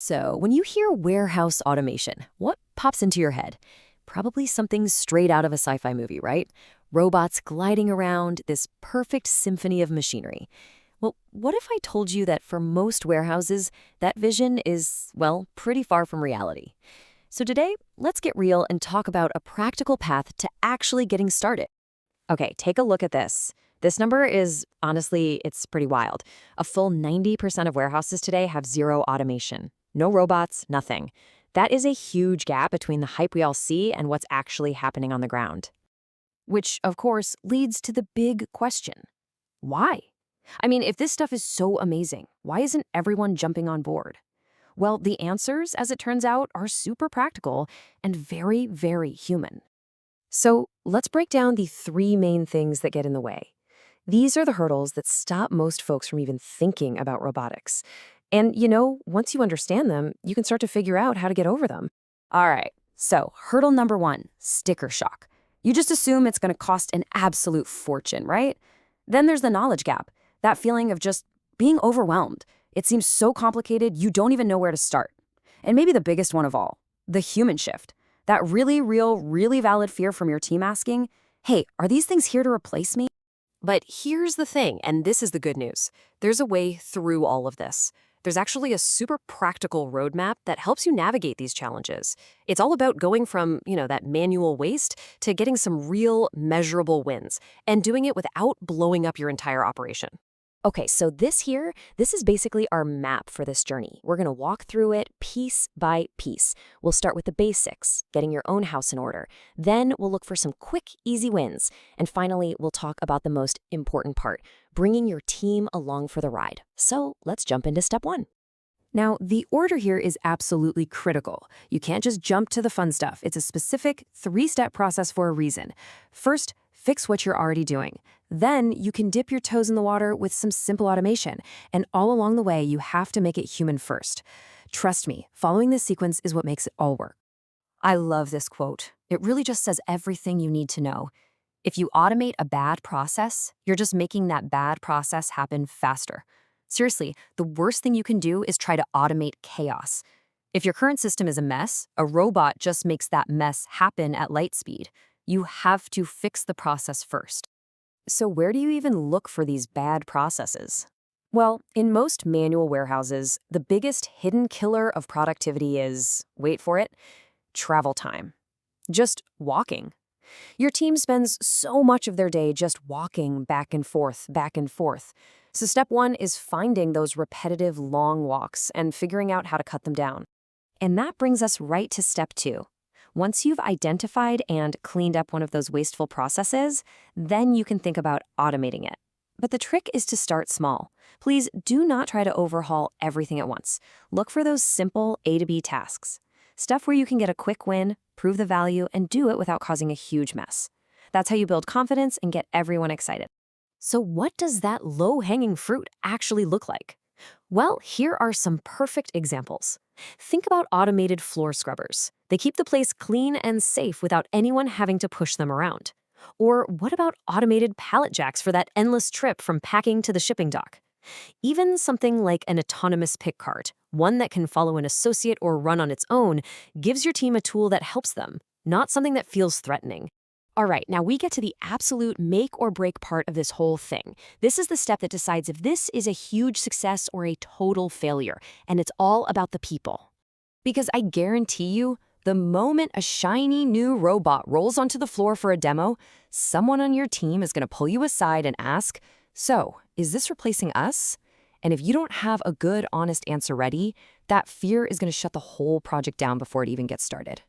So, when you hear warehouse automation, what pops into your head? Probably something straight out of a sci-fi movie, right? Robots gliding around, this perfect symphony of machinery. Well, what if I told you that for most warehouses, that vision is, well, pretty far from reality? So today, let's get real and talk about a practical path to actually getting started. Okay, take a look at this. This number is, honestly, it's pretty wild. A full 90% of warehouses today have zero automation. No robots, nothing. That is a huge gap between the hype we all see and what's actually happening on the ground. Which, of course, leads to the big question. Why? I mean, if this stuff is so amazing, why isn't everyone jumping on board? Well, the answers, as it turns out, are super practical and very, very human. So let's break down the three main things that get in the way. These are the hurdles that stop most folks from even thinking about robotics. And, once you understand them, you can start to figure out how to get over them. All right, so hurdle number one, sticker shock. You just assume it's going to cost an absolute fortune, right? Then there's the knowledge gap, that feeling of just being overwhelmed. It seems so complicated, you don't even know where to start. And maybe the biggest one of all, the human shift. That really real, really valid fear from your team asking, hey, are these things here to replace me? But here's the thing, and this is the good news. There's a way through all of this. There's actually a super practical roadmap that helps you navigate these challenges. It's all about going from, that manual waste to getting some real measurable wins and doing it without blowing up your entire operation. Okay, so this is basically our map for this journey. We're going to walk through it piece by piece. We'll start with the basics, getting your own house in order. Then we'll look for some quick, easy wins. And finally, we'll talk about the most important part, bringing your team along for the ride. So let's jump into step one. Now, the order here is absolutely critical. You can't just jump to the fun stuff. It's a specific three-step process for a reason. First, fix what you're already doing. Then you can dip your toes in the water with some simple automation. And all along the way, you have to make it human first. Trust me, following this sequence is what makes it all work. I love this quote. It really just says everything you need to know. If you automate a bad process, you're just making that bad process happen faster. Seriously, the worst thing you can do is try to automate chaos. If your current system is a mess, a robot just makes that mess happen at light speed. You have to fix the process first. So where do you even look for these bad processes? Well, in most manual warehouses, the biggest hidden killer of productivity is, wait for it, travel time. Just walking. Your team spends so much of their day just walking back and forth, back and forth. So step one is finding those repetitive long walks and figuring out how to cut them down. And that brings us right to step two. Once you've identified and cleaned up one of those wasteful processes, then you can think about automating it. But the trick is to start small. Please do not try to overhaul everything at once. Look for those simple A to B tasks. Stuff where you can get a quick win, prove the value, and do it without causing a huge mess. That's how you build confidence and get everyone excited. So what does that low-hanging fruit actually look like? Well, here are some perfect examples. Think about automated floor scrubbers. They keep the place clean and safe without anyone having to push them around. Or what about automated pallet jacks for that endless trip from packing to the shipping dock? Even something like an autonomous pick cart, one that can follow an associate or run on its own, gives your team a tool that helps them, not something that feels threatening. All right, now we get to the absolute make or break part of this whole thing. This is the step that decides if this is a huge success or a total failure, and it's all about the people. Because I guarantee you, the moment a shiny new robot rolls onto the floor for a demo, someone on your team is going to pull you aside and ask, so, is this replacing us? And if you don't have a good, honest answer ready, that fear is going to shut the whole project down before it even gets started.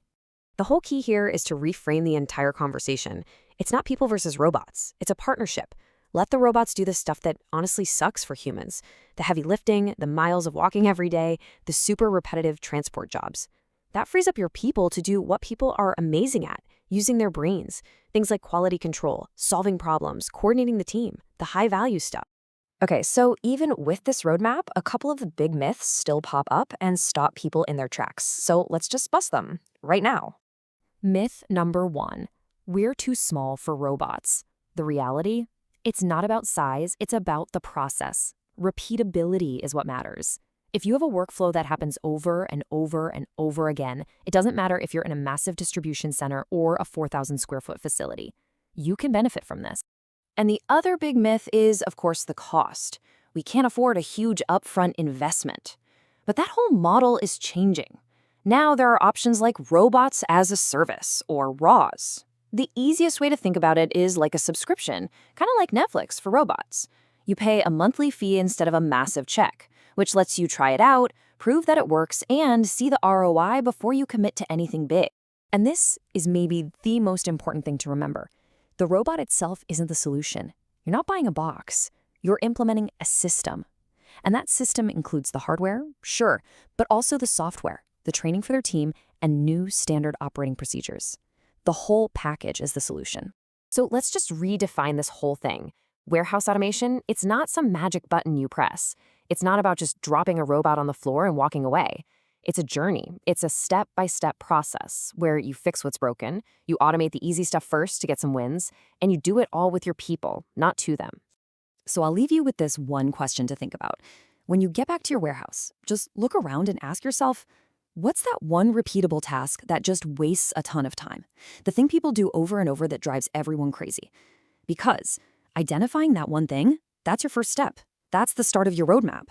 The whole key here is to reframe the entire conversation. It's not people versus robots. It's a partnership. Let the robots do the stuff that honestly sucks for humans. The heavy lifting, the miles of walking every day, the super repetitive transport jobs. That frees up your people to do what people are amazing at, using their brains. Things like quality control, solving problems, coordinating the team, the high-value stuff. Okay, so even with this roadmap, a couple of the big myths still pop up and stop people in their tracks. So let's just bust them right now. Myth number one, we're too small for robots. The reality? It's not about size, it's about the process. Repeatability is what matters. If you have a workflow that happens over and over and over again, it doesn't matter if you're in a massive distribution center or a 4,000 square foot facility. You can benefit from this. And the other big myth is, of course, the cost. We can't afford a huge upfront investment. But that whole model is changing. Now there are options like robots as a service, or RAWs. The easiest way to think about it is like a subscription, kind of like Netflix for robots. You pay a monthly fee instead of a massive check, which lets you try it out, prove that it works, and see the ROI before you commit to anything big. And this is maybe the most important thing to remember. The robot itself isn't the solution. You're not buying a box. You're implementing a system. And that system includes the hardware, sure, but also the software, the training for their team, and new standard operating procedures. The whole package is the solution. So let's just redefine this whole thing. Warehouse automation, it's not some magic button you press. It's not about just dropping a robot on the floor and walking away. It's a journey. It's a step-by-step process where you fix what's broken, you automate the easy stuff first to get some wins, and you do it all with your people, not to them. So I'll leave you with this one question to think about. When you get back to your warehouse, just look around and ask yourself, what's that one repeatable task that just wastes a ton of time? The thing people do over and over that drives everyone crazy. Because identifying that one thing, that's your first step. That's the start of your roadmap.